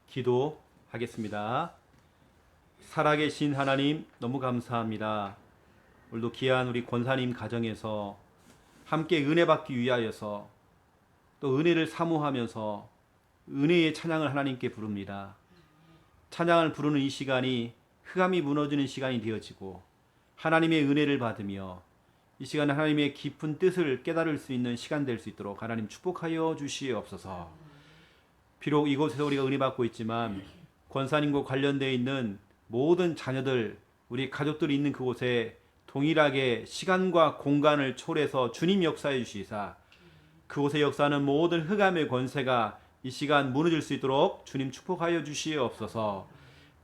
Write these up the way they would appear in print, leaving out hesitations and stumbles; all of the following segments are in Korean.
기도하겠습니다. 살아계신 하나님 너무 감사합니다. 오늘도 귀한 우리 권사님 가정에서 함께 은혜 받기 위하여서 또 은혜를 사모하면서 은혜의 찬양을 하나님께 부릅니다. 찬양을 부르는 이 시간이 흑암이 무너지는 시간이 되어지고 하나님의 은혜를 받으며 이 시간에 하나님의 깊은 뜻을 깨달을 수 있는 시간 될 수 있도록 하나님 축복하여 주시옵소서. 비록 이곳에서 우리가 은혜 받고 있지만 권사님과 관련되어 있는 모든 자녀들, 우리 가족들이 있는 그곳에 동일하게 시간과 공간을 초월해서 주님 역사해 주시사 그곳에 역사하는 모든 흑암의 권세가 이 시간 무너질 수 있도록 주님 축복하여 주시옵소서.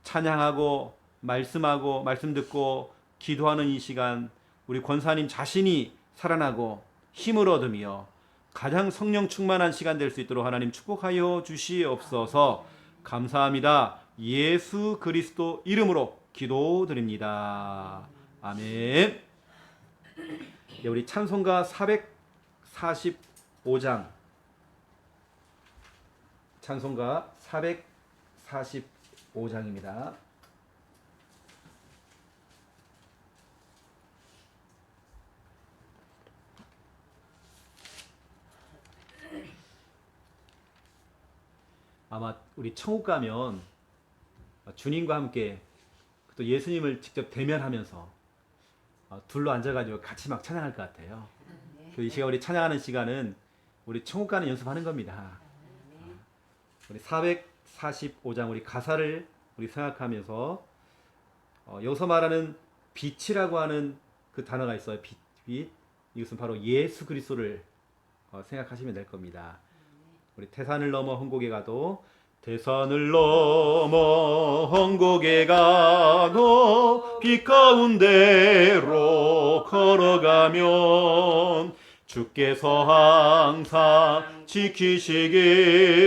찬양하고 말씀 듣고 기도하는 이 시간 우리 권사님 자신이 살아나고 힘을 얻으며 가장 성령 충만한 시간 될 수 있도록 하나님 축복하여 주시옵소서. 감사합니다. 예수 그리스도 이름으로 기도드립니다. 아멘. 우리 찬송가 445장 찬송가 445장입니다. 아마 우리 천국 가면 주님과 함께 또 예수님을 직접 대면하면서 둘러 앉아가지고 같이 막 찬양할 것 같아요. 이 시간 우리 찬양하는 시간은 우리 천국 가는 연습하는 겁니다. 우리 445장 우리 가사를 우리 생각하면서 여기서 말하는 빛이라고 하는 그 단어가 있어요. 빛. 이것은 바로 예수 그리스도를 생각하시면 될 겁니다. 우리 태산을 넘어 헝곡에 가도 태산을 넘어 헝곡에 가도 빛 가운데로 걸어가면 주께서 항상 지키시기로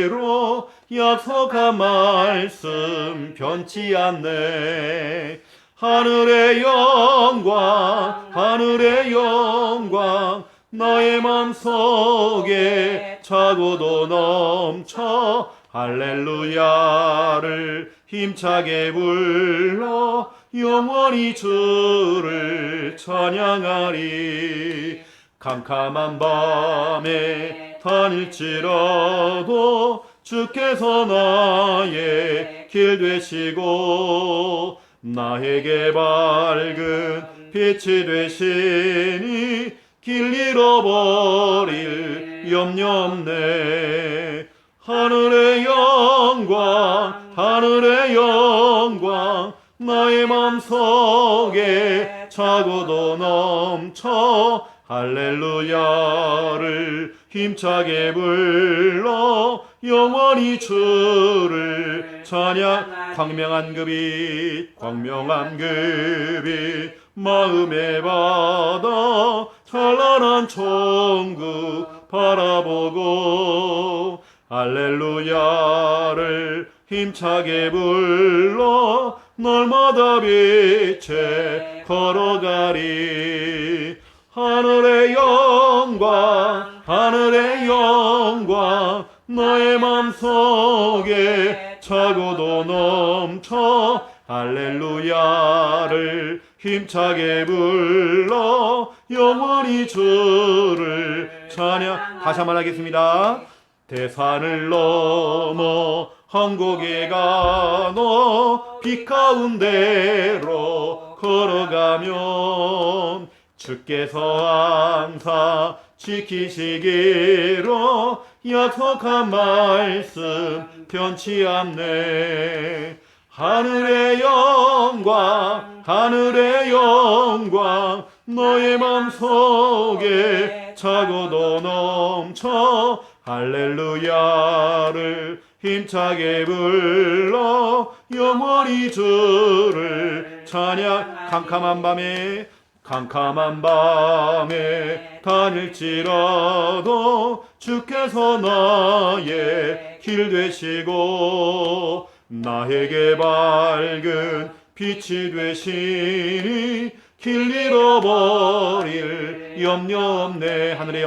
약속한 말씀 변치 않네. 하늘의 영광 나의 맘속에 차고도 넘쳐 할렐루야를 힘차게 불러 영원히 주를 찬양하리. 캄캄한 밤에 다닐지라도 주께서 나의 길 되시고 나에게 밝은 빛이 되시니 길 잃어버릴 염려 없네. 하늘의 영광 나의 맘속에 차고도 넘쳐 할렐루야를 힘차게 불러 영원히 주를 찬양. 광명한 그 빛 마음의 바다 찬란한 천국 바라보고 할렐루야를 힘차게 불러 날마다 빛에 걸어가리. 하늘의 영광 너의 맘속에 차고도 넘쳐 할렐루야를 힘차게 불러 영원히 주를 찬양. 다시 한번 하겠습니다. 태산을 넘어 헝곡에 가도 빛 가운데로 걸어가면 주께서 항상 지키시기로 약속한 말씀 변치 않네. 하늘의 영광 너의 맘속에 차고도 넘쳐 할렐루야를 힘차게 불러 영원히 주를 찬양. 캄캄한 밤에 다닐지라도 주께서 나의 길 되시고 나에게 밝은 빛이 되시니 길 잃어버릴 염려 없네. 하늘의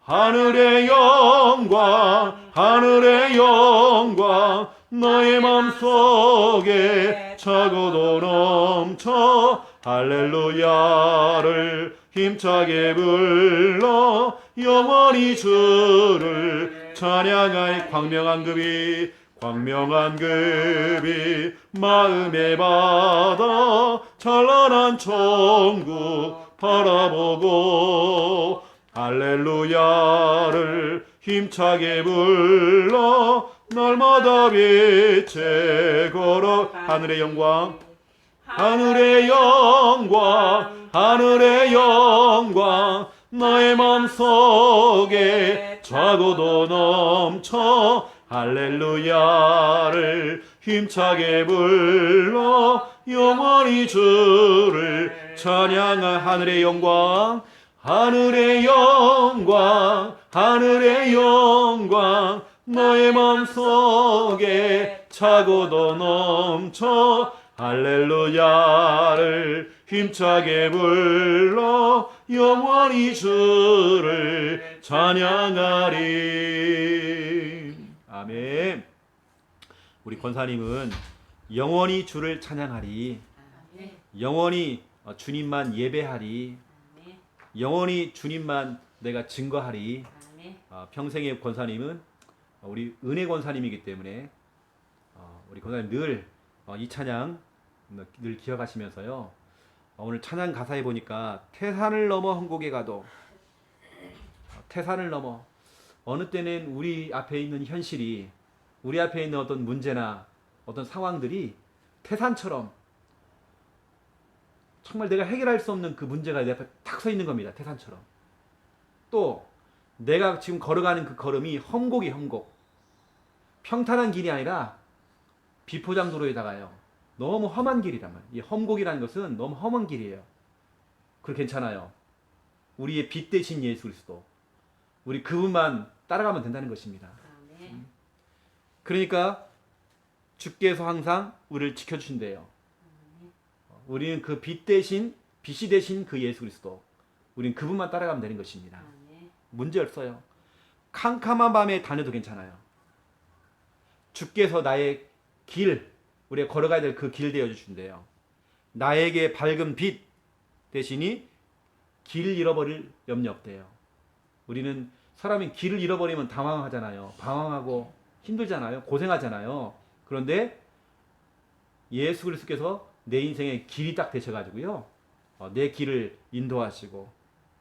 하늘의 영광 하늘의 영광 너의 맘속에 차고도 넘쳐 할렐루야를 힘차게 불러 영원히 주를 찬양하이 광명한 급이 마음에 받아 찬란한 천국 바라보고 할렐루야를 힘차게 불러 날마다 빛에 걸어 하늘의 영광 하늘의 영광 하늘의 영광 너의 맘속에 차고도 넘쳐 할렐루야를 힘차게 불러 영원히 주를 찬양한 하늘의 영광 하늘의 영광 하늘의 영광 너의 맘속에 차고도 넘쳐 할렐루야를 힘차게 불러 영원히 주를 찬양하리. 아멘. 우리 권사님은 영원히 주를 찬양하리. 영원히 주님만 예배하리. 영원히 주님만 내가 증거하리. 평생의 권사님은 우리 은혜 권사님이기 때문에 우리 권사님 늘 이 찬양 늘 기억하시면서요. 오늘 찬양 가사에 보니까 태산을 넘어 한국에 가도 태산을 넘어 어느 때는 우리 앞에 있는 현실이 우리 앞에 있는 어떤 문제나 어떤 상황들이 태산처럼 정말 내가 해결할 수 없는 그 문제가 내 앞에 딱 서 있는 겁니다. 태산처럼. 또 내가 지금 걸어가는 그 걸음이 험곡이 험곡. 평탄한 길이 아니라 비포장도로에다가요. 너무 험한 길이란 말이에요. 이 험곡이라는 것은 너무 험한 길이에요. 그래 괜찮아요. 우리의 빛 대신 예수 그리스도. 우리 그분만 따라가면 된다는 것입니다. 그러니까 주께서 항상 우리를 지켜주신대요. 우리는 그 빛이 대신 그 예수 그리스도. 우리는 그분만 따라가면 되는 것입니다. 문제 없어요. 캄캄한 밤에 다녀도 괜찮아요. 주께서 나의 길, 우리가 걸어가야 될 그 길 되어주신대요. 나에게 밝은 빛 대신이 길 잃어버릴 염려 없대요. 우리는 사람이 길을 잃어버리면 당황하잖아요. 방황하고 힘들잖아요. 고생하잖아요. 그런데 예수 그리스도께서 내 인생의 길이 딱 되셔가지고요. 내 길을 인도하시고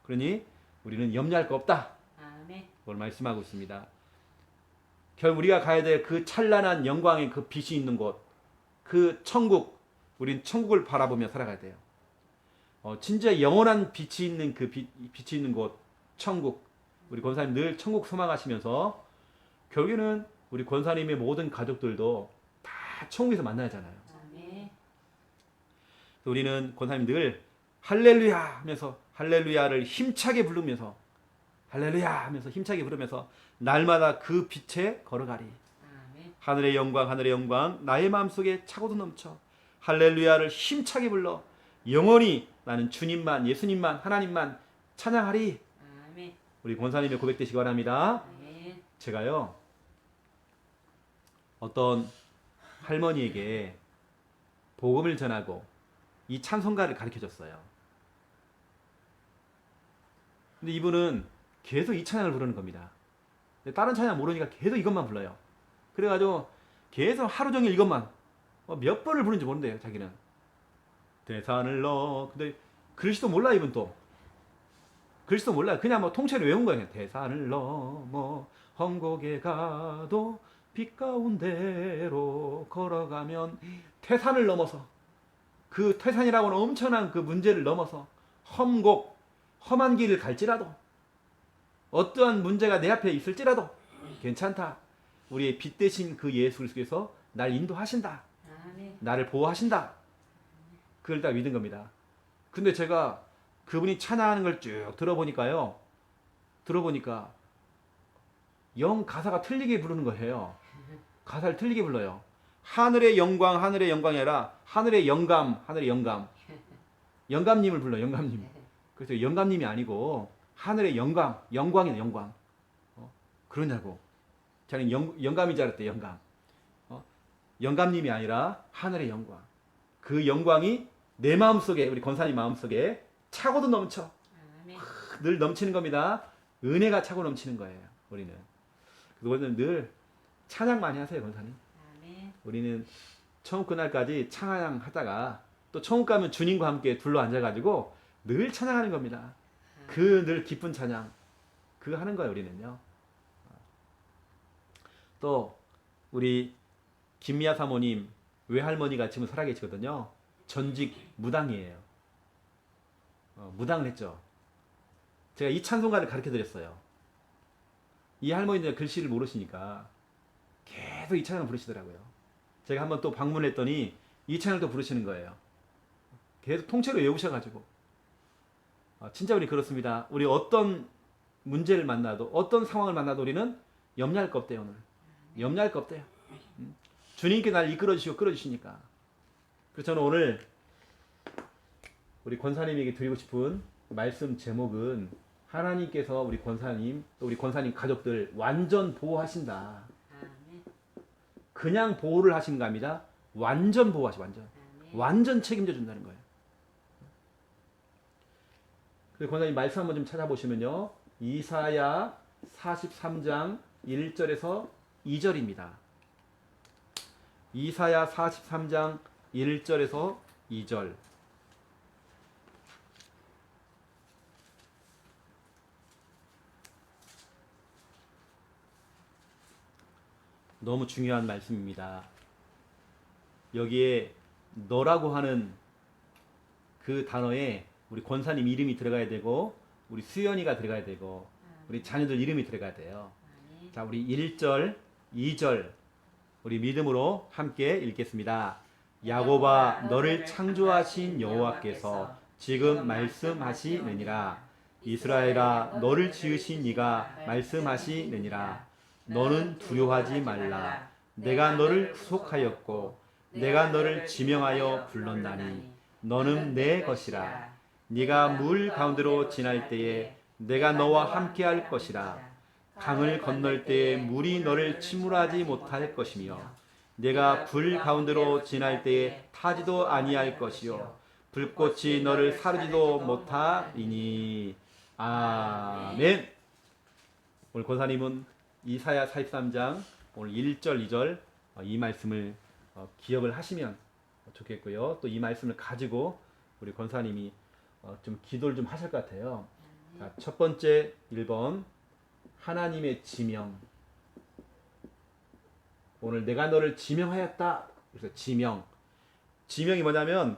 그러니 우리는 염려할 거 없다. 그걸 말씀하고 있습니다. 결국 우리가 가야 될 그 찬란한 영광의 그 빛이 있는 곳, 그 천국, 우린 천국을 바라보며 살아가야 돼요. 진짜 영원한 빛이 있는 그 빛이 있는 곳, 천국. 우리 권사님 늘 천국 소망하시면서 결국에는 우리 권사님의 모든 가족들도 다 천국에서 만나잖아요. 우리는 권사님 늘 할렐루야 하면서 할렐루야를 힘차게 부르면서 할렐루야 하면서 힘차게 부르면서 날마다 그 빛에 걸어가리. 하늘의 영광 나의 마음속에 차고도 넘쳐 할렐루야를 힘차게 불러 영원히 나는 주님만 예수님만 하나님만 찬양하리. 우리 권사님의 고백되시기 바랍니다. 제가요 어떤 할머니에게 복음을 전하고 이 찬송가를 가르쳐줬어요. 근데 이분은 계속 이 찬양을 부르는 겁니다. 근데 다른 찬양 모르니까 계속 이것만 불러요. 그래가지고 계속 하루 종일 이것만 몇 번을 부르는지 모른대요. 자기는 대산을 넣어. 근데 글씨도 몰라. 이분 또 글씨도 몰라요. 그냥 뭐 통째로 외운 거예요. 대산을 넘어 험곡에 가도 빛 가운데로 걸어가면 태산을 넘어서 그 태산이라고 하는 엄청난 그 문제를 넘어서 험곡 험한 길을 갈지라도 어떠한 문제가 내 앞에 있을지라도 괜찮다. 우리의 빛 대신 그 예수 그리스도께서 날 인도하신다. 나를 보호하신다. 그걸 다 믿은 겁니다. 근데 제가 그분이 찬양하는 걸 쭉 들어보니까 영 가사가 틀리게 부르는 거예요. 가사를 틀리게 불러요. 하늘의 영광이 아니라 하늘의 영감님을 불러요. 영감님. 그래서 영감님이 아니고 하늘의 영광이네 영광. 그러냐고. 자기는 영감인 줄 알았대 영감. 영감님이 아니라 하늘의 영광. 그 영광이 내 마음속에 우리 권사님 마음속에 차고도 넘쳐. 늘 넘치는 겁니다. 은혜가 차고 넘치는 거예요. 우리는. 그래서 늘 찬양 많이 하세요 권사님. 우리는 천국 그날까지 찬양하다가 또 천국 가면 주님과 함께 둘러 앉아가지고 늘 찬양하는 겁니다. 그 늘 기쁜 찬양 그거 하는 거예요 우리는요. 또 우리 김미아 사모님 외할머니가 지금 살아계시거든요. 전직 무당이에요. 무당을 했죠. 제가 이 찬송가를 가르쳐 드렸어요. 이 할머니는 글씨를 모르시니까 계속 이 찬양을 부르시더라고요. 제가 한번 또 방문했더니 이 찬양을 또 부르시는 거예요. 계속 통째로 외우셔가지고. 진짜 우리 그렇습니다. 우리 어떤 문제를 만나도 어떤 상황을 만나도 우리는 염려할 거 없대요. 오늘 염려할 거 없대요. 주님께 날 이끌어 주시고 끌어 주시니까. 그래서 저는 오늘 우리 권사님에게 드리고 싶은 말씀 제목은 하나님께서 우리 권사님 또 우리 권사님 가족들 완전 보호하신다. 그냥 보호를 하시는 거 아니라 완전 보호하시 완전 책임져 준다는 거예요. 그래서 권사님 말씀 한번 좀 찾아보시면요. 이사야 43장 1절에서 2절입니다. 이사야 43장 1절에서 2절. 너무 중요한 말씀입니다. 여기에 너라고 하는 그 단어에 우리 권사님 이름이 들어가야 되고 우리 수연이가 들어가야 되고 우리 자녀들 이름이 들어가야 돼요. 자, 우리 1절, 2절 우리 믿음으로 함께 읽겠습니다. 야곱아 너를 창조하신 여호와께서 지금 말씀하시느니라. 이스라엘아 너를 지으신 이가 말씀하시느니라. 너는 두려워하지 말라. 내가 너를 구속하였고 내가 너를 지명하여 불렀나니 너는 내 것이라. 네가 물 가운데로 지날 때에 내가 너와 함께할 것이라. 강을 건널 때에 물이 너를 침몰하지 못할 것이며 네가 불 가운데로 지날 때에 타지도 아니할 것이요 불꽃이 너를 사르지도 못하리니. 아멘. 오늘 권사님은 이사야 43장 오늘 1절 2절 이 말씀을 기억을 하시면 좋겠고요. 또 이 말씀을 가지고 우리 권사님이 좀 기도를 좀 하실 것 같아요. 자, 첫 번째 1번 하나님의 지명. 오늘 내가 너를 지명하였다. 그래서 지명이 뭐냐면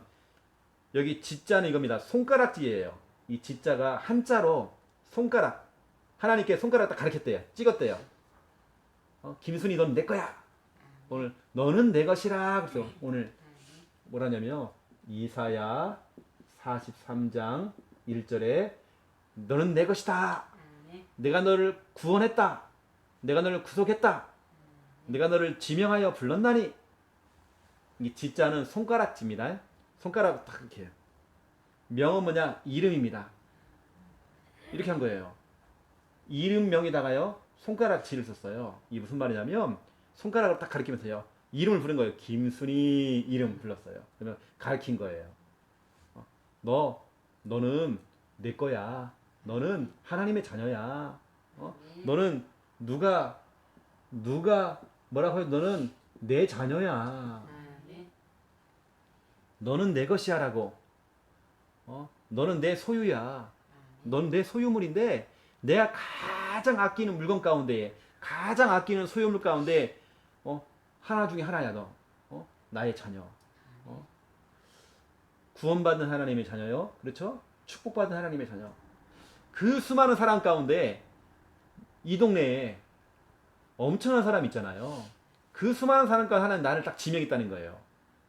여기 지자는 이겁니다. 손가락지예요. 이 지자가 한자로 손가락. 하나님께 손가락 딱 가르쳤대요. 찍었대요. 김순이 넌 내 거야. 오늘 너는 내 것이라. 그래서 오늘 뭐라냐면요. 이사야 43장 1절에 너는 내 것이다. 내가 너를 구원했다. 내가 너를 구속했다. 내가 너를 지명하여 불렀나니. 이 지자는 손가락지입니다. 손가락 딱 이렇게. 명은 뭐냐? 이름입니다. 이렇게 한 거예요. 이름명에다가요 손가락지를 썼어요. 이게 무슨 말이냐면 손가락을 딱 가리키면서요 이름을 부른 거예요. 김순이 이름 불렀어요. 그러면 가르친 거예요. 너는 내 거야. 너는 하나님의 자녀야. 너는 누가 뭐라고 해도 너는 내 자녀야. 너는 내 것이야라고. 너는 내 소유야. 넌 내 소유물인데 내가 가장 아끼는 물건 가운데 가장 아끼는 소유물 가운데 하나 중에 하나야. 너 나의 자녀. 구원받은 하나님의 자녀요. 그렇죠? 축복받은 하나님의 자녀. 그 수많은 사람 가운데 이 동네에 엄청난 사람 있잖아요. 그 수많은 사람 가운데 하나님 나를 딱 지명했다는 거예요.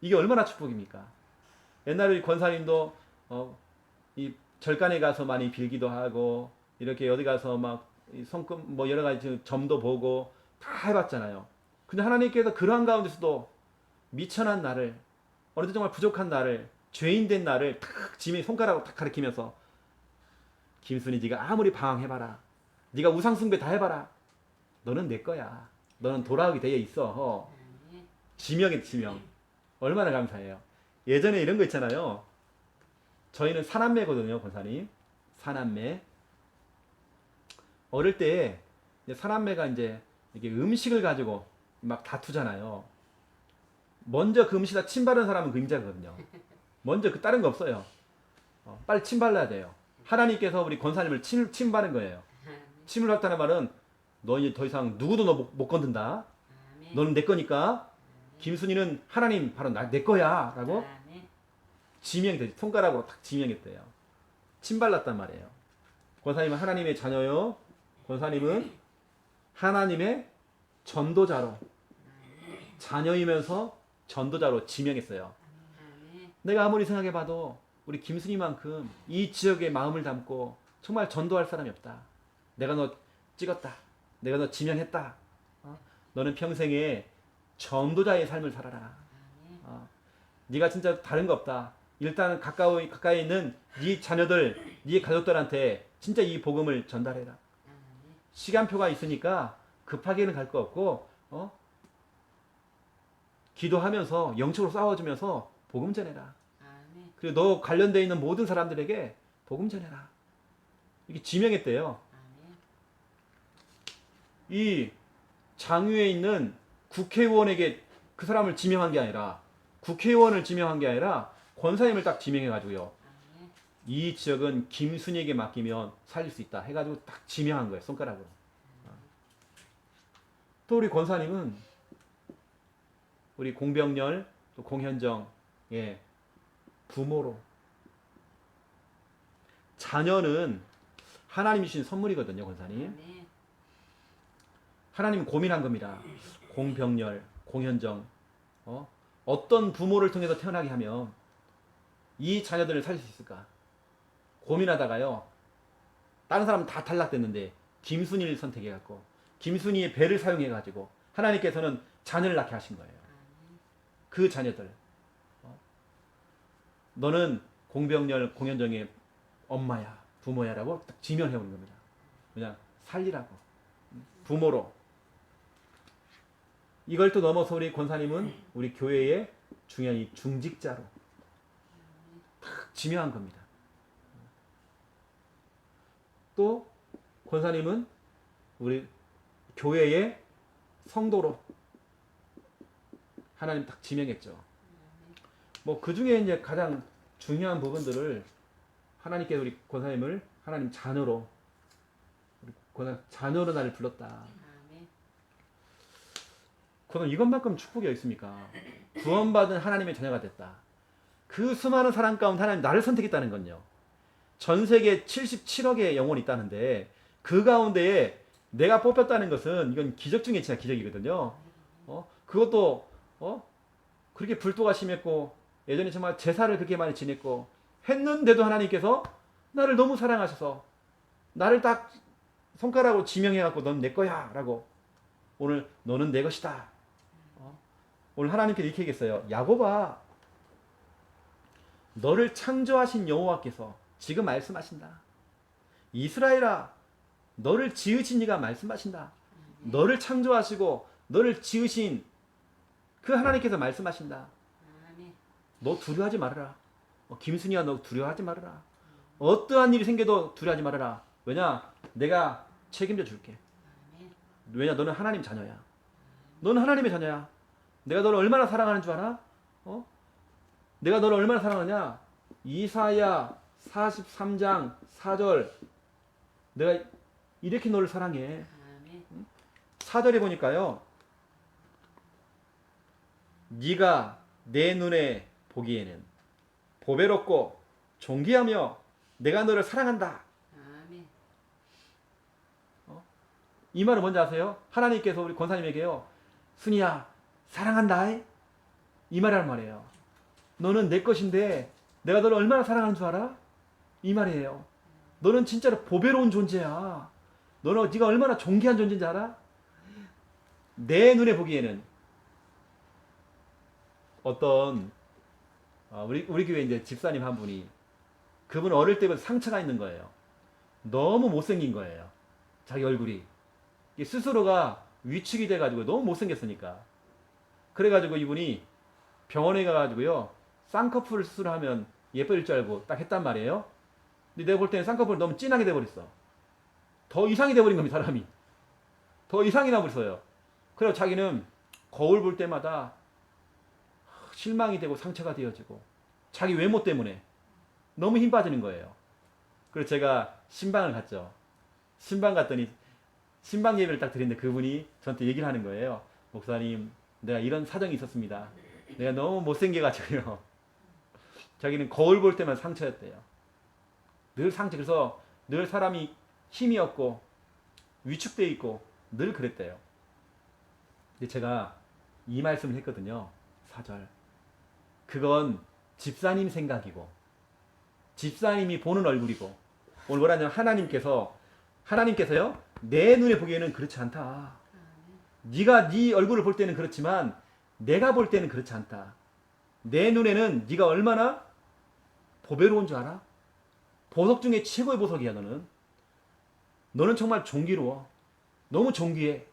이게 얼마나 축복입니까? 옛날에 권사님도 이 절간에 가서 많이 빌기도 하고 이렇게 어디 가서 막 성금 뭐 여러 가지 점도 보고 다 해봤잖아요. 근데 하나님께서 그러한 가운데서도 미천한 나를 어느 정도 정말 부족한 나를 죄인 된 나를 탁 지명이 손가락으로 탁 가리키면서 김순이 네가 아무리 방황해봐라. 네가 우상숭배 다 해봐라. 너는 내 거야. 너는 돌아오게 되어 있어. 지명이 지명. 얼마나 감사해요. 예전에 이런 거 있잖아요. 저희는 사남매거든요, 권사님. 사남매. 어릴 때 사남매가 이제 이게 음식을 가지고 막 다투잖아요. 먼저 그 음식에다 침 바른 사람은 그 임자거든요. 먼저 그 다른 거 없어요. 빨리 침 발라야 돼요. 하나님께서 우리 권사님을 침 바른 거예요. 침을 뱉다는 말은 너 이제 더 이상 누구도 너 못 건든다. 너는 내 거니까. 김순이는 하나님 바로 내 거야 라고 지명이 되지. 손가락으로 딱 지명했대요. 침 발랐단 말이에요. 권사님은 하나님의 자녀요. 권사님은 하나님의 전도자로, 자녀이면서 전도자로 지명했어요. 내가 아무리 생각해봐도 우리 김순이만큼 이 지역에 마음을 담고 정말 전도할 사람이 없다. 내가 너 찍었다. 내가 너 지명했다. 너는 평생에 전도자의 삶을 살아라. 네가 진짜 다른 거 없다. 일단 가까이 있는 네 자녀들, 네 가족들한테 진짜 이 복음을 전달해라. 시간표가 있으니까 급하게는 갈 거 없고 기도하면서 영적으로 싸워주면서 복음 전해라. 그리고 너 관련되어 있는 모든 사람들에게 복음 전해라. 이게 지명했대요. 이 장유에 있는 국회의원에게 그 사람을 지명한 게 아니라, 국회의원을 지명한 게 아니라 권사님을 딱 지명해가지고요. 이 지역은 김순이에게 맡기면 살릴 수 있다 해가지고 딱 지명한 거예요. 손가락으로. 또 우리 권사님은 우리 공병렬 또 공현정의 부모로, 자녀는 하나님이 주신 선물이거든요. 권사님. 하나님은 고민한 겁니다. 공병렬, 공현정 어떤 부모를 통해서 태어나게 하면 이 자녀들을 살릴 수 있을까? 고민하다가요. 다른 사람은 다 탈락됐는데 김순이를 선택해갖고 김순이의 배를 사용해가지고 하나님께서는 자녀를 낳게 하신 거예요. 그 자녀들. 너는 공병렬, 공현정의 엄마야, 부모야라고 딱 지명해오는 겁니다. 그냥 살리라고. 부모로. 이걸 또 넘어서 우리 권사님은 우리 교회의 중요한 이 중직자로 딱 지명한 겁니다. 또 권사님은 우리 교회의 성도로 하나님 딱 지명했죠. 뭐 그 중에 이제 가장 중요한 부분들을 하나님께서 우리 권사님을 하나님 자녀로, 우리 권사 자녀로 나를 불렀다. 그럼 이것만큼 축복이 있습니까? 구원받은 하나님의 자녀가 됐다. 그 수많은 사람 가운데 하나님 나를 선택했다는 건요. 전 세계 77억의 영혼이 있다는데 그 가운데에 내가 뽑혔다는 것은 이건 기적 중에 진짜 기적이거든요. 그것도 그렇게 불도가 심했고 예전에 정말 제사를 그렇게 많이 지냈고 했는데도 하나님께서 나를 너무 사랑하셔서 나를 딱 손가락으로 지명해갖고 넌 내 거야 라고 오늘 너는 내 것이다. 오늘 하나님께서 이렇게 얘기했어요. 야곱아, 너를 창조하신 여호와께서 지금 말씀하신다. 이스라엘아, 너를 지으신 이가 말씀하신다. 너를 창조하시고 너를 지으신 그 하나님께서 말씀하신다. 너 두려워하지 말아라. 김순이야, 너 두려워하지 말아라. 어떠한 일이 생겨도 두려워하지 말아라. 왜냐? 내가 책임져 줄게. 왜냐? 너는 하나님 자녀야. 너는 하나님의 자녀야. 내가 너를 얼마나 사랑하는 줄 알아? 내가 너를 얼마나 사랑하냐? 이사야 43장 4절. 내가 이렇게 너를 사랑해. 4절에 보니까요. 네가 내 눈에 보기에는 보배롭고 존귀하며 내가 너를 사랑한다. 이 말은 뭔지 아세요? 하나님께서 우리 권사님에게요. 순이야, 사랑한다. 이 말이란 말이에요. 너는 내 것인데 내가 너를 얼마나 사랑하는 줄 알아? 이 말이에요. 너는 진짜로 보배로운 존재야. 네가 얼마나 존귀한 존재인지 알아? 내 눈에 보기에는 어떤 우리 교회 이제 집사님 한 분이, 그분 어릴 때부터 상처가 있는 거예요. 너무 못생긴 거예요. 자기 얼굴이. 이게 스스로가 위축이 돼가지고 너무 못생겼으니까. 그래가지고 이분이 병원에 가가지고요. 쌍꺼풀 수술하면 예뻐질 줄 알고 딱 했단 말이에요. 근데 내가 볼 때는 쌍꺼풀 너무 진하게 돼버렸어. 더 이상이 돼버린 겁니다, 사람이. 더 이상이 나버렸어요. 그래서 자기는 거울 볼 때마다 실망이 되고 상처가 되어지고 자기 외모 때문에 너무 힘 빠지는 거예요. 그래서 제가 신방을 갔죠. 신방 갔더니 신방 예배를 딱 드렸는데 그분이 저한테 얘기를 하는 거예요. 목사님, 내가 이런 사정이 있었습니다. 내가 너무 못생겨가지고요. 자기는 거울 볼 때만 상처였대요. 늘 상처. 그래서 늘 사람이 힘이 없고 위축되어 있고 늘 그랬대요. 근데 제가 이 말씀을 했거든요. 4절. 그건 집사님 생각이고 집사님이 보는 얼굴이고 오늘 뭐라냐면 하나님께서요 내 눈에 보기에는 그렇지 않다. 네가 네 얼굴을 볼 때는 그렇지만 내가 볼 때는 그렇지 않다. 내 눈에는 네가 얼마나 보배로운 줄 알아? 보석 중에 최고의 보석이야. 너는 정말 존귀로워. 너무 존귀해.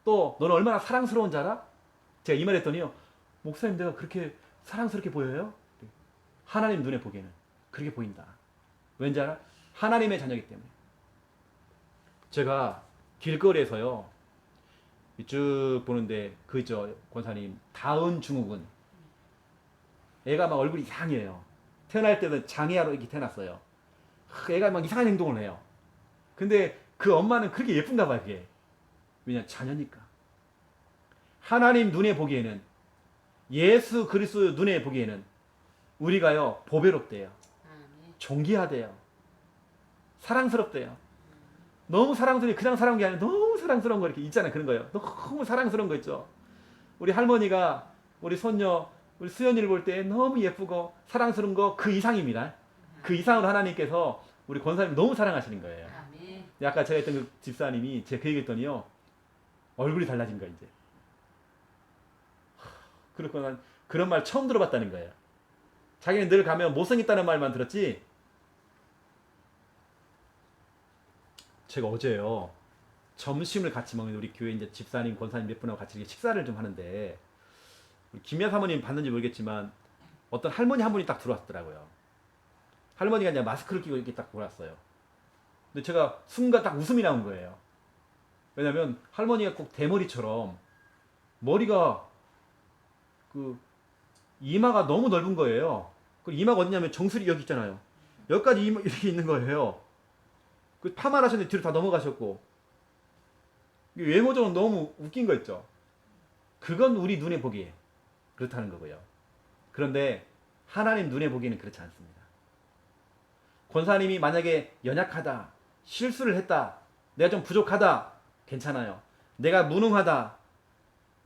또 너는 얼마나 사랑스러운 줄 알아? 제가 이 말 했더니요, 목사님 내가 그렇게 사랑스럽게 보여요? 하나님 눈에 보기에는 그렇게 보인다. 왠지 알아? 하나님의 자녀이기 때문에. 제가 길거리에서요 쭉 보는데 그죠 권사님 다운 증후군 애가 막 얼굴이 이상해요. 태어날 때는 장애아로 이렇게 태어났어요. 애가 막 이상한 행동을 해요. 근데 그 엄마는 그렇게 예쁜가 봐요. 그게 왜냐 자녀니까. 하나님 눈에 보기에는 예수 그리스도 눈에 보기에는 우리가요 보배롭대요. 존귀하대요. 사랑스럽대요. 너무 사랑스러워. 그냥 사랑한 게 아니라 너무 사랑스러운 거 이렇게 있잖아요. 그런 거예요. 너무 사랑스러운 거 있죠. 우리 할머니가 우리 손녀 우리 수연이를 볼 때 너무 예쁘고 사랑스러운 거 그 이상입니다. 그 이상으로 하나님께서 우리 권사님 너무 사랑하시는 거예요. 아까 제가 했던 그 집사님이 제가 그 얘기했더니요 얼굴이 달라진 거예요. 이제 그렇구나. 그런 말 처음 들어봤다는 거예요. 자기는 늘 가면 못생겼다는 말만 들었지. 제가 어제요 점심을 같이 먹는 우리 교회 이제 집사님, 권사님 몇 분하고 같이 식사를 좀 하는데 김야 사모님 봤는지 모르겠지만 어떤 할머니 한 분이 딱 들어왔더라고요. 할머니가 이제 마스크를 끼고 이렇게 딱 돌았어요. 근데 제가 순간 딱 웃음이 나온 거예요. 왜냐면 할머니가 꼭 대머리처럼 머리가 그 이마가 너무 넓은 거예요. 그 이마가 어디냐면 정수리 여기 있잖아요. 여기까지 이마 이렇게 있는 거예요. 그 파마를 하셨는데 뒤로 다 넘어가셨고 외모적으로 너무 웃긴 거 있죠. 그건 우리 눈에 보기에 그렇다는 거고요. 그런데 하나님 눈에 보기에는 그렇지 않습니다. 권사님이 만약에 연약하다, 실수를 했다, 내가 좀 부족하다, 괜찮아요. 내가 무능하다,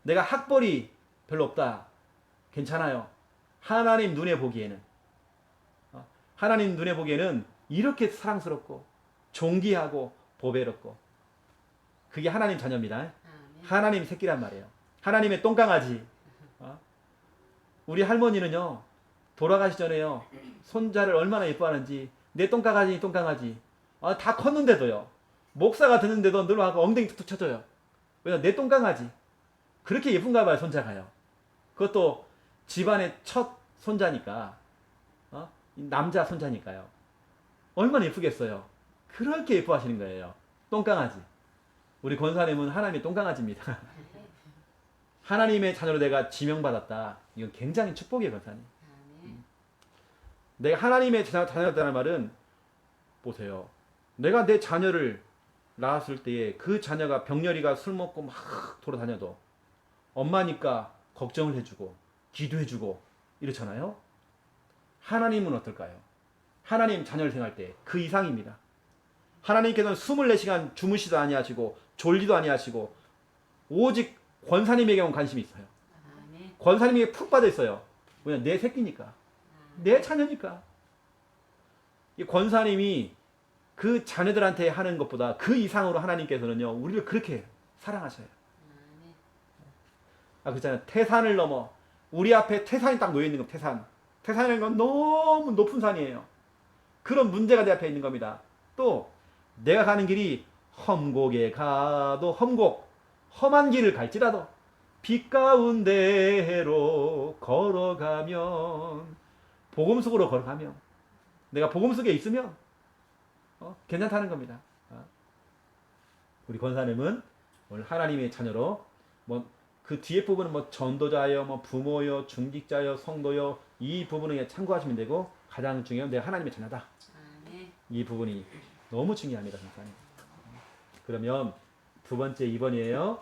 내가 학벌이 별로 없다, 괜찮아요. 하나님 눈에 보기에는 이렇게 사랑스럽고 존귀하고 보배롭고 그게 하나님 자녀입니다. 하나님 새끼란 말이에요. 하나님의 똥강아지. 우리 할머니는요 돌아가시 전에요 손자를 얼마나 예뻐하는지 내 똥강아지 다 컸는데도요 목사가 듣는데도 늘 와서 엉덩이 툭툭 쳐줘요. 왜냐 내 똥강아지 그렇게 예쁜가 봐요. 손자가요. 그것도 집안의 첫 손자니까 남자 손자니까요. 얼마나 예쁘겠어요. 그렇게 예뻐하시는 거예요. 똥강아지. 우리 권사님은 하나님의 똥강아지입니다. 하나님의 자녀로 내가 지명받았다. 이건 굉장히 축복이에요. 권사님. 내가 하나님의 자녀였다는 말은 보세요. 내가 내 자녀를 낳았을 때에 그 자녀가 병렬이가 술 먹고 막 돌아다녀도 엄마니까 걱정을 해주고 기도해주고 이렇잖아요. 하나님은 어떨까요? 하나님 자녀를 생각할 때 그 이상입니다. 하나님께서는 24시간 주무시도 아니하시고 졸지도 아니하시고 오직 권사님에게만 관심이 있어요. 권사님에게 푹 빠져 있어요. 왜냐 내 새끼니까 내 자녀니까. 이 권사님이 그 자녀들한테 하는 것보다 그 이상으로 하나님께서는요 우리를 그렇게 사랑하셔요. 그렇잖아요. 태산을 넘어 우리 앞에 태산이 딱 놓여 있는 겁니다. 태산이라는 건 너무 높은 산이에요. 그런 문제가 내 앞에 있는 겁니다. 또 내가 가는 길이 험곡에 가도 험한 길을 갈지라도 빛 가운데로 걸어가면, 복음 속으로 걸어가면, 내가 복음 속에 있으면 괜찮다는 겁니다. 우리 권사님은 오늘 하나님의 자녀로 그 뒤에 부분은 전도자요, 부모요, 중직자요, 성도요, 이 부분에 참고하시면 되고, 가장 중요한 내가 하나님의 자녀다. 이 부분이 너무 중요합니다, 권사님. 그러면 두 번째 2번이에요.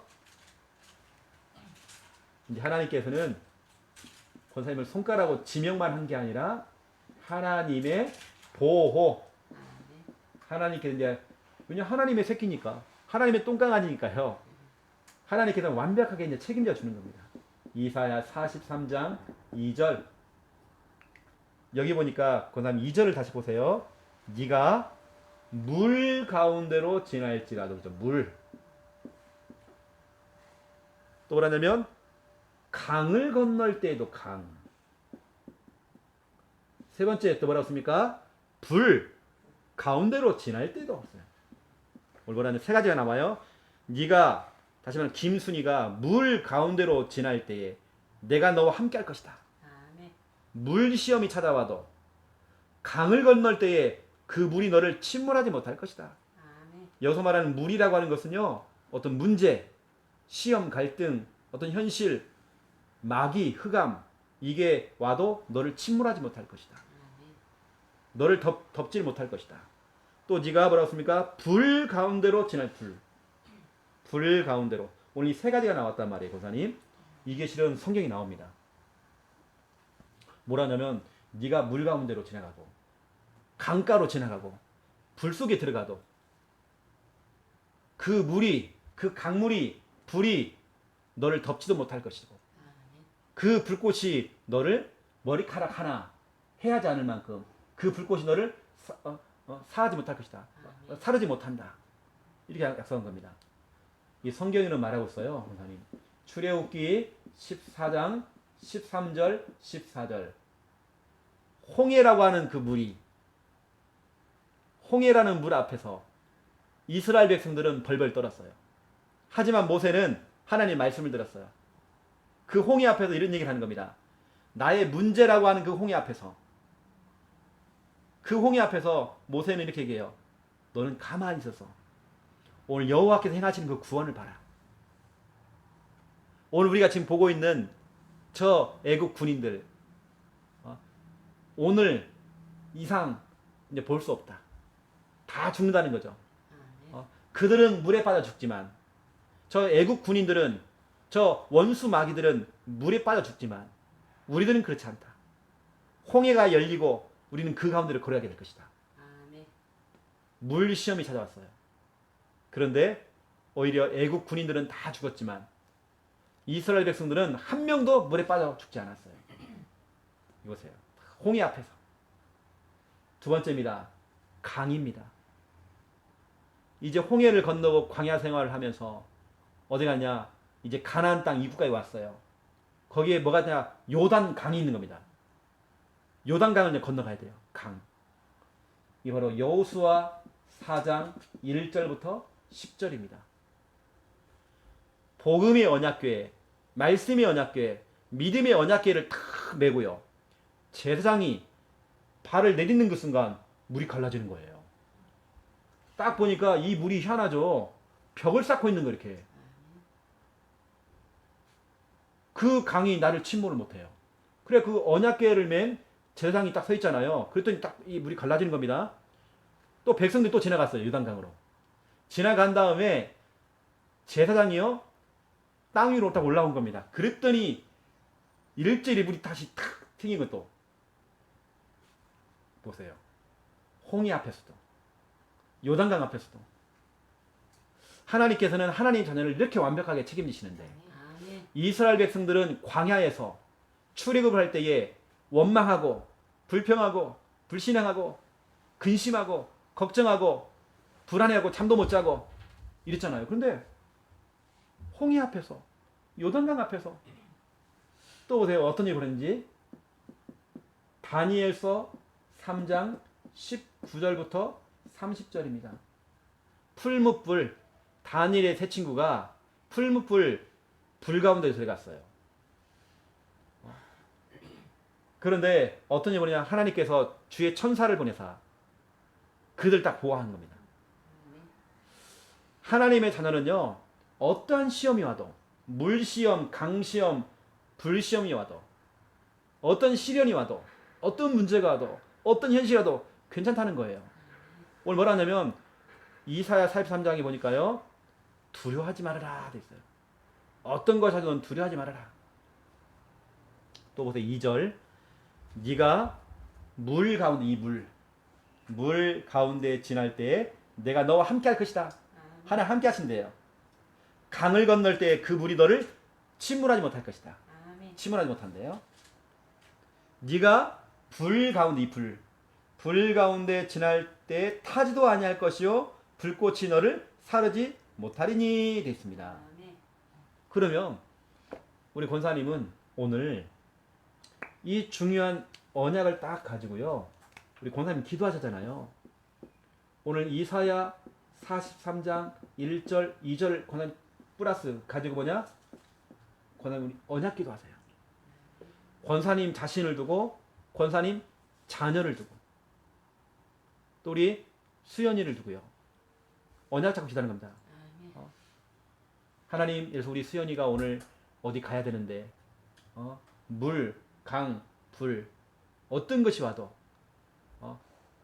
이제 하나님께서는 권사님을 손가락으로 지명만 한 게 아니라 하나님의 보호. 하나님께서 이제, 왜냐 하나님의 새끼니까, 하나님의 똥강아지니까요. 하나님께서 완벽하게 이제 책임져 주는 겁니다. 이사야 43장 2절. 여기 보니까 권사님 2절을 다시 보세요. 네가 물 가운데로 지날지라도, 그죠? 물. 또 뭐라냐면 강을 건널 때에도 강. 세 번째 또 뭐라고 씁니까? 불 가운데로 지날 때도 없어요. 오늘 뭐라는 세 가지가 나와요. 네가, 다시 말하면 김순이가 물 가운데로 지날 때에 내가 너와 함께 할 것이다. 물 시험이 찾아와도 강을 건널 때에 그 물이 너를 침몰하지 못할 것이다. 여기서 말하는 물이라고 하는 것은요, 어떤 문제, 시험, 갈등, 어떤 현실, 마귀, 흑암, 이게 와도 너를 침몰하지 못할 것이다. 너를 덮질 못할 것이다. 또 네가 뭐라고 씁니까? 불 가운데로 지날 불 가운데로. 오늘 이 세 가지가 나왔단 말이에요, 고사님. 이게 실은 성경이 나옵니다. 뭐라냐면 네가 물 가운데로 지나가고 강가로 지나가고 불 속에 들어가도 그 물이, 그 강물이, 불이 너를 덮지도 못할 것이고, 그 불꽃이 너를 머리카락 하나 해하지 않을 만큼 그 불꽃이 너를 사하지 못할 것이다. 사르지 못한다. 이렇게 약속한 겁니다. 이 성경에는 말하고 있어요, 권사님. 출애굽기 14장 13절 14절. 홍해라고 하는 그 물이, 홍해라는 물 앞에서 이스라엘 백성들은 벌벌 떨었어요. 하지만 모세는 하나님 말씀을 들었어요. 그 홍해 앞에서 이런 얘기를 하는 겁니다. 나의 문제라고 하는 그 홍해 앞에서, 그 홍해 앞에서 모세는 이렇게 얘기해요. 너는 가만히 있어서 오늘 여호와께서 행하시는 그 구원을 봐라. 오늘 우리가 지금 보고 있는 저 애국 군인들, 오늘 이상 이제 볼 수 없다. 다 죽는다는 거죠. 그들은 물에 빠져 죽지만, 저 애국 군인들은, 저 원수 마귀들은 물에 빠져 죽지만 우리들은 그렇지 않다. 홍해가 열리고 우리는 그 가운데를 걸어가게 될 것이다. 물 시험이 찾아왔어요. 그런데 오히려 애국 군인들은 다 죽었지만 이스라엘 백성들은 한 명도 물에 빠져 죽지 않았어요. 이보세요. 홍해 앞에서. 두 번째입니다. 강입니다. 이제 홍해를 건너고 광야 생활을 하면서 어디 갔냐? 이제 가나안 땅 이국가에 왔어요. 거기에 뭐가 있냐? 요단 강이 있는 겁니다. 요단 강을 이제 건너가야 돼요. 강. 이 바로 여호수아 4장 1절부터 10절입니다. 복음의 언약궤, 말씀의 언약궤, 믿음의 언약궤를 탁 메고요. 제사장이 발을 내딛는 그 순간 물이 갈라지는 거예요. 딱 보니까 이 물이 희한하죠. 벽을 쌓고 있는 거 이렇게. 그 강이 나를 침몰을 못해요. 그래 그 언약궤를 맨 제사장이 딱 서 있잖아요. 그랬더니 딱 이 물이 갈라지는 겁니다. 또 백성들이 또 지나갔어요. 요단강으로. 지나간 다음에 제사장이요. 땅 위로 딱 올라온 겁니다. 그랬더니 일제히 물이 다시 탁 튕긴 것도 보세요. 홍해 앞에서도, 요단강 앞에서도 하나님께서는 하나님 자녀를 이렇게 완벽하게 책임지시는데, 이스라엘 백성들은 광야에서 출애굽을 할 때에 원망하고 불평하고 불신앙하고 근심하고 걱정하고 불안해하고 잠도 못 자고 이랬잖아요. 그런데 홍해 앞에서, 요단강 앞에서 또 보세요. 어떤 일이 벌어졌는지. 다니엘서 3장 19절부터 30절입니다. 풀무불, 다니엘의 세 친구가 풀무불 불 가운데 들어갔어요. 그런데 어떤 일이 뭐냐, 하나님께서 주의 천사를 보내사 그들 딱 보호하는 겁니다. 하나님의 자녀는요, 어떠한 시험이 와도, 물시험, 강시험, 불시험이 와도, 어떤 시련이 와도, 어떤 문제가 와도, 어떤 현실이 와도 괜찮다는 거예요. 오늘 뭐라 하냐면 이사야 43장에 보니까요, 두려워하지 말아라 돼 있어요. 어떤 것이 하든 두려워하지 말아라. 또 보세요. 2절. 네가 물 가운데, 이 물 가운데 지날 때 내가 너와 함께 할 것이다. 하나님 함께 하신대요. 강을 건널 때 그 물이 너를 침몰하지 못할 것이다. 침몰하지 못한대요. 네가 불 가운데, 이 불 가운데 지날 때 타지도 아니할 것이요 불꽃이 너를 사르지 못하리니 되어 있습니다. 그러면 우리 권사님은 오늘 이 중요한 언약을 딱 가지고요, 우리 권사님 기도하셨잖아요. 오늘 이사야 43장 1절 2절 권사님 플러스 가지고 뭐냐, 권사님 언약 기도하세요. 권사님 자신을 두고, 권사님 자녀를 두고, 또 우리 수연이를 두고요, 언약 잡고 기도하는 겁니다. 하나님, 그래서 우리 수연이가 오늘 어디 가야 되는데, 물, 강, 불, 어떤 것이 와도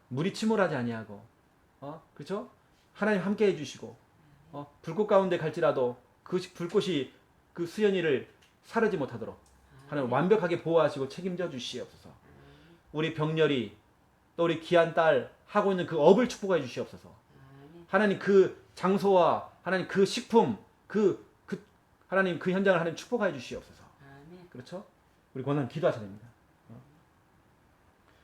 물이 침몰하지 아니하고, 그렇죠? 하나님 함께 해주시고, 불꽃 가운데 갈지라도 그 불꽃이 그 수연이를 사르지 못하도록 하나님 완벽하게 보호하시고 책임져 주시옵소서. 우리 병렬이, 또 우리 귀한 딸 하고 있는 그 업을 축복해 주시옵소서. 하나님 그 장소와 하나님 그 식품, 하나님 그 현장을 하나님 축복해 주시옵소서. 그렇죠? 우리 권사님 기도하셔야 됩니다.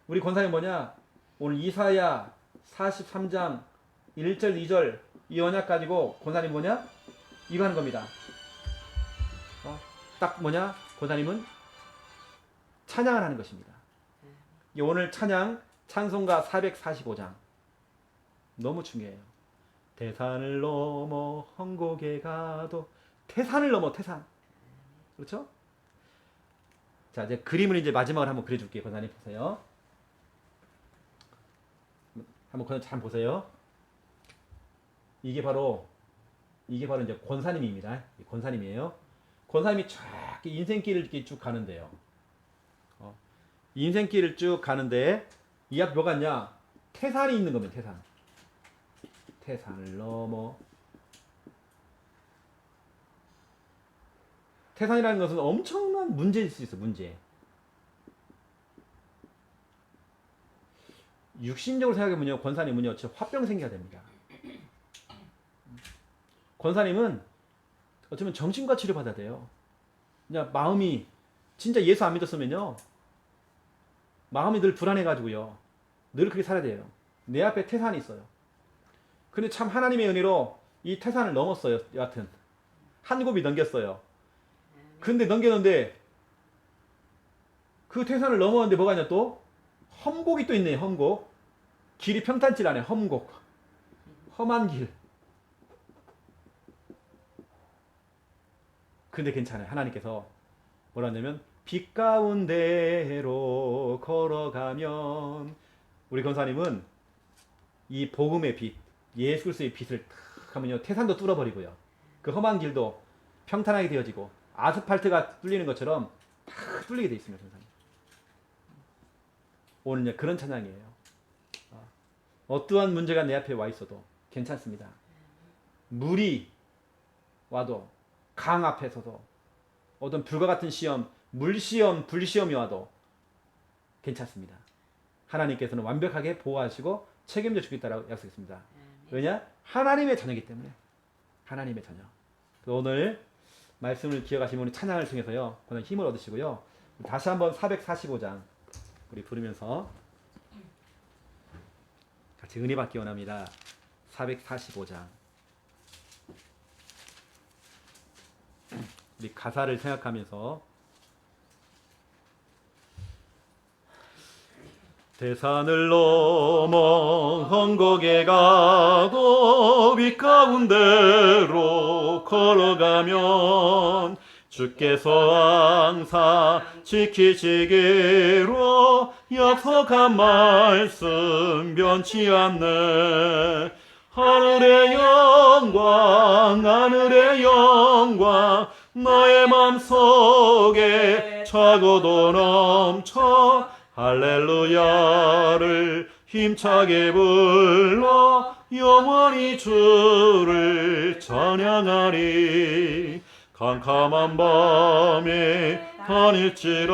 우리 권사님 뭐냐, 오늘 이사야 43장 1절 2절 이 언약 가지고 권사님 뭐냐, 이거 하는 겁니다. 딱 뭐냐, 권사님은 찬양을 하는 것입니다. 오늘 찬송가 445장 너무 중요해요. 태산을 넘어 헝곡에 가도, 태산을 넘어, 태산. 그렇죠? 자, 이제 그림을 이제 마지막으로 한번 그려줄게요. 권사님 보세요. 한번 권사님 잘 보세요. 이게 바로 이제 권사님입니다. 권사님이에요. 권사님이 쫙 인생길을 이렇게 쭉 가는데요. 인생길을 쭉 가는데 이 앞에 뭐가 있냐? 태산이 있는 겁니다. 태산. 태산을 넘어. 태산이라는 것은 엄청난 문제일 수 있어. 문제. 육신적으로 생각해보면요, 권사님은요, 진짜 화병 생겨야 됩니다. 권사님은 어쩌면 정신과 치료 받아야 돼요. 그냥 마음이 진짜 예수 안 믿었으면요, 마음이 늘 불안해가지고요, 늘 그렇게 살아야 돼요. 내 앞에 태산이 있어요. 근데 참 하나님의 은혜로 이 태산을 넘었어요. 여하튼 한 곱이 넘겼어요. 근데 넘겼는데 그 태산을 넘었는데 뭐가 있냐, 또 험곡이 또 있네. 험곡. 길이 평탄치 않아요. 험곡. 험한 길. 근데 괜찮아요. 하나님께서 뭐라 하냐면 빛 가운데로 걸어가면, 우리 권사님은 이 복음의 빛, 예수 그리스도의 빛을 탁 하면요, 태산도 뚫어버리고요, 그 험한 길도 평탄하게 되어지고 아스팔트가 뚫리는 것처럼 탁 뚫리게 돼 있습니다. 권사님. 오늘 그런 찬양이에요. 어떠한 문제가 내 앞에 와 있어도 괜찮습니다. 물이 와도, 강 앞에서도, 어떤 불과 같은 시험, 물시험, 불시험이 와도 괜찮습니다. 하나님께서는 완벽하게 보호하시고 책임져 주겠다라고 약속했습니다. 왜냐? 하나님의 자녀이기 때문에. 하나님의 자녀. 오늘 말씀을 기억하시면 우리 찬양을 통해서요, 그런 힘을 얻으시고요. 다시 한번 445장 우리 부르면서 같이 은혜 받기 원합니다. 445장. 우리 가사를 생각하면서 대산을 넘어 험곡에 가도 빛 가운데로 걸어가면 주께서 항상 지키시기로 약속한 말씀 변치 않네. 하늘의 영광 하늘의 영광 나의 맘속에 차고도 넘쳐 할렐루야를 힘차게 불러 영원히 주를 찬양하리. 캄캄한 밤에 다닐지라도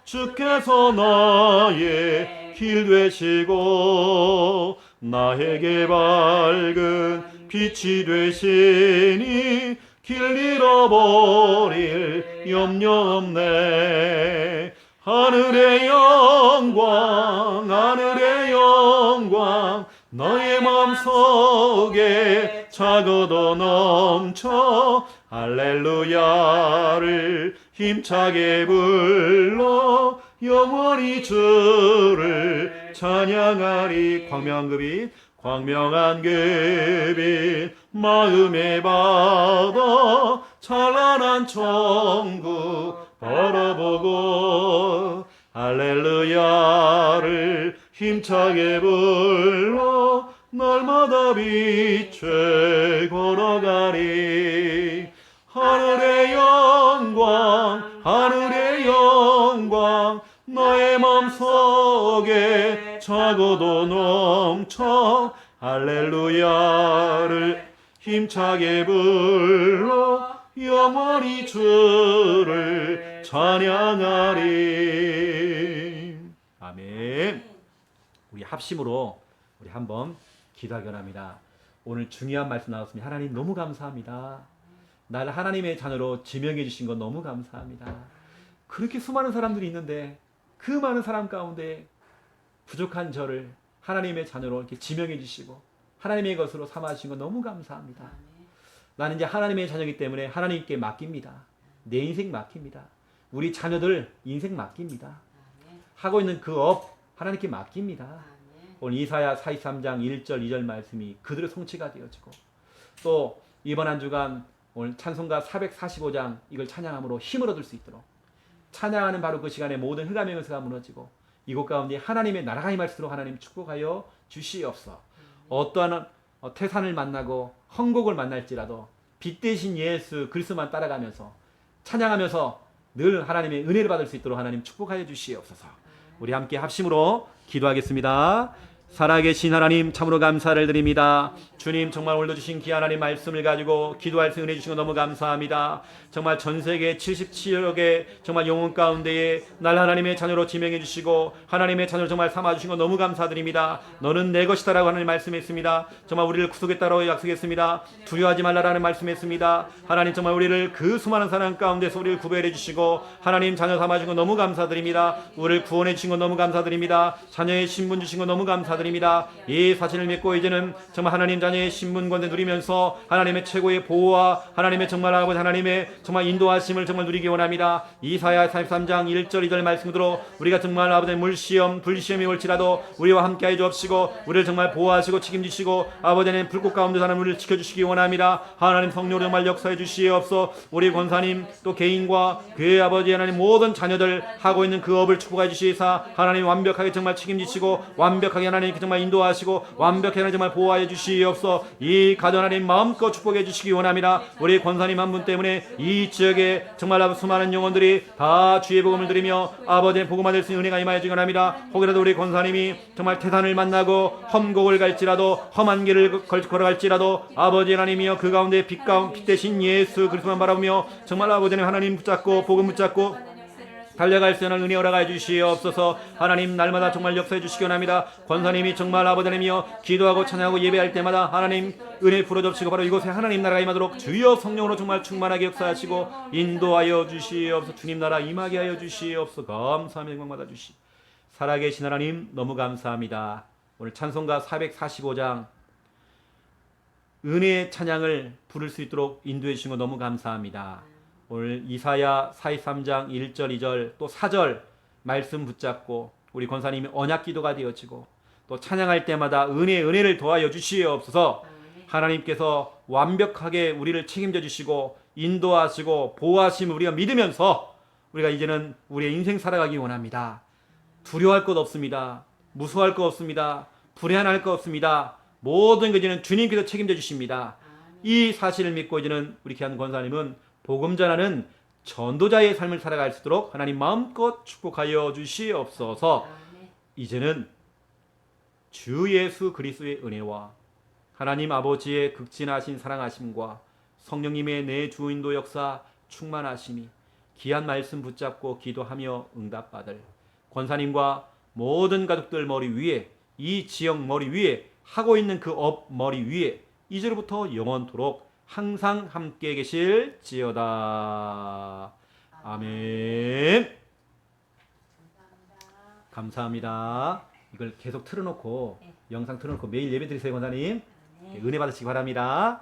주께서 나의 길 되시고 나에게 밝은 빛이 되시니 길 잃어버릴 염려 없네. 하늘의 영광 하늘의 영광 너의 맘속에 차고도 넘쳐 할렐루야를 힘차게 불러 영원히 주를 찬양하리. 광명한 금빛 마음의 바다 찬란한 천국 바라보고 할렐루야를 힘차게 불러 날마다 빛에 걸어가리. 하늘의 영광 하늘의 영광 너의 맘속에 차고도 넘쳐 할렐루야를 힘차게 불러 영원히 주를 찬양하리. 아멘. 우리 합심으로 우리 한번 기도하기로 합니다. 오늘 중요한 말씀 나왔습니다. 하나님 너무 감사합니다. 나를 하나님의 자녀로 지명해 주신 것 너무 감사합니다. 그렇게 수많은 사람들이 있는데 그 많은 사람 가운데 부족한 저를 하나님의 자녀로 이렇게 지명해 주시고 하나님의 것으로 삼아 주신 것 너무 감사합니다. 나는 이제 하나님의 자녀이기 때문에 하나님께 맡깁니다. 내 인생 맡깁니다. 우리 자녀들 인생 맡깁니다. 하고 있는 그 업 하나님께 맡깁니다. 오늘 이사야 43장 1절 2절 말씀이 그들의 성취가 되어지고 또 이번 한 주간 오늘 찬송가 445장 이걸 찬양함으로 힘을 얻을 수 있도록 찬양하는 바로 그 시간에 모든 흑암의 권세가 무너지고 이곳 가운데 하나님의 나라가 임할 수 있도록 하나님 축복하여 주시옵소서. 어떠한 태산을 만나고 헝곡을 만날지라도 빛 대신 예수 그리스도만 따라가면서 찬양하면서 늘 하나님의 은혜를 받을 수 있도록 하나님 축복하여 주시옵소서. 우리 함께 합심으로 기도하겠습니다. 살아계신 하나님 참으로 감사를 드립니다. 주님 정말 오늘도 주신 귀한 하나님 말씀을 가지고 기도할 수 은혜 주신 거 너무 감사합니다. 정말 전 세계 77억의 정말 영혼 가운데에 날 하나님의 자녀로 지명해 주시고 하나님의 자녀로 정말 삼아 주신 거 너무 감사드립니다. 너는 내 것이다라고 하나님 말씀했습니다. 정말 우리를 구속했다라고 약속했습니다. 두려워하지 말라라는 말씀했습니다. 하나님 정말 우리를 그 수많은 사람 가운데서 우리를 구별해 주시고 하나님 자녀 삼아 주신 거 너무 감사드립니다. 우리를 구원해 주신 거 너무 감사드립니다. 자녀의 신분 주신 거 너무 감사드립니다. 이 사실을 믿고 이제는 정말 하나님 자녀의 신분권을 누리면서 하나님의 최고의 보호와 하나님의 정말 아버지 하나님의 정말 인도하심을 정말 누리기 원합니다. 이사야 43장 1절 2절 말씀대로 우리가 정말 아버지 물시험 불시험이 올지라도 우리와 함께하여 주옵시고 우리를 정말 보호하시고 책임지시고 아버지 하나님 불꽃 가운데 사는 우리를 지켜주시기 원합니다. 하나님 성령으로 정말 역사해 주시옵소서. 우리 권사님 또 개인과 교회 아버지 하나님 모든 자녀들 하고 있는 그 업을 축복해 주시사 하나님 완벽하게 정말 책임지시고 완벽하게 하나님 정말 인도하시고 완벽하게 하나님 정말 보호하여 주시옵소서. 이 가정 하나님 마음껏 축복해 주시기 원합니다. 우리 권사님 한 분 때문에 이 지역에 정말 수많은 영혼들이 다 주의 복음을 드리며 아버지의 복음을 될 수 있는 은혜가 임하여 주기 원합니다. 혹이라도 우리 권사님이 정말 태산을 만나고 험곡을 갈지라도 험한 길을 걸어갈지라도 아버지 하나님이여 그 가운데 빛 대신 예수 그리스도만 바라보며 정말 아버지 하나님 붙잡고 복음 붙잡고 달려갈 수 있는 은혜 허락하여 주시옵소서. 하나님 날마다 정말 역사해 주시기 원합니다. 권사님이 정말 아버지 하나님이여 기도하고 찬양하고 예배할 때마다 하나님 은혜 부어접시고 바로 이곳에 하나님 나라가 임하도록 주여 성령으로 정말 충만하게 역사하시고 인도하여 주시옵소서. 주님 나라 임하게 하여 주시옵소서. 감사하며 영광 받아 주시. 살아계신 하나님 너무 감사합니다. 오늘 찬송가 445장 은혜의 찬양을 부를 수 있도록 인도해 주신 거 너무 감사합니다. 오늘 이사야 43장 1절 2절 또 4절 말씀 붙잡고 우리 권사님이 언약 기도가 되어지고 또 찬양할 때마다 은혜를 더하여 주시옵소서. 하나님께서 완벽하게 우리를 책임져 주시고 인도하시고 보호하심을 우리가 믿으면서 우리가 이제는 우리의 인생 살아가기 원합니다. 두려워할 것 없습니다. 무서워할 것 없습니다. 불안할 것 없습니다. 모든 것 이제는 주님께서 책임져 주십니다. 이 사실을 믿고 이제는 우리 귀한 권사님은 복음 전하는 전도자의 삶을 살아갈 수 있도록 하나님 마음껏 축복하여 주시옵소서. 이제는 주 예수 그리스도의 은혜와 하나님 아버지의 극진하신 사랑하심과 성령님의 내 주인도 역사 충만하심이 귀한 말씀 붙잡고 기도하며 응답받을 권사님과 모든 가족들 머리 위에 이 지역 머리 위에 하고 있는 그 업 머리 위에 이제로부터 영원토록 항상 함께 계실지어다. 아멘. 감사합니다. 이걸 계속 틀어놓고 영상 틀어놓고 매일 예배 드리세요, 권사님. 은혜 받으시기 바랍니다.